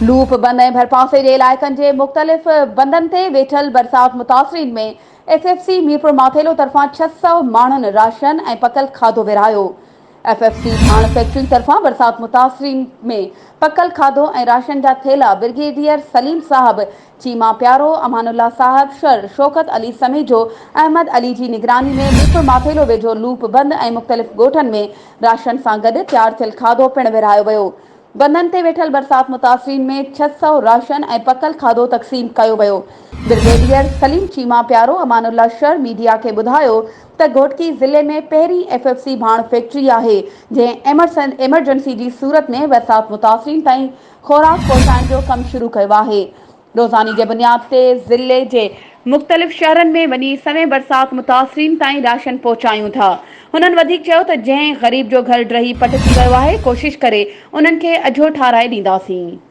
Loop बंद ऐं भरपासे जे इलाइक़नि जे मुख़्तलिफ़ बंदनि ते वेठल बरसात मुतासिरीन में एफएफसी मीरपुर माथेलो तरफ़ां 600 माण्हुनि राशन ऐं पकल खाधो विरहायो। एफएफसी भाण फैक्ट्री तरफ़ां बरसात मुतासिरीन में पकल खाधो ऐं राशन जा थेला ब्रिगेडियर सलीम साहब, चीमा प्यारो, अमानुल्ला साहब शर, शौकत अली समेजो, अहमद अली जी निगरानी में मीरपुर माथेलो वेझो लूप बंद ऐं मुख़्तलिफ़ ॻोठनि में राशन सां गॾु तयारु थियल खाधो पिणु विरहायो वियो। बंदनि ते वेठल बरसात मुतासिरीन में 600 राशन ऐं पकल खाधो तक़सीम कयो वियो। ब्रिगेडियर सलीम चीमा प्यारो अमानुल्ला शर मीडिया खे ॿुधायो त घोटकी ज़िले में पहिरीं एफएफसी भाण फैक्ट्री आहे जंहिं एमरजेंसी जी सूरत में बरसात मुतासिरीन ताईं ख़ोराक पहुचाइण जो कमु शुरू कयो आहे। रोज़ानी जे बुनियाद ते ज़िले जे मुख़्तलिफ़ शहरनि में वञी समय बरसात मुतासिरीन ताईं राशन पहुचायूं था। हुननि वधीक चयो त जंहिं ग़रीब जो घर ड्रही पट थी वियो आहे, कोशिश करे उन्हनि खे अझो ठाराए ॾींदासीं।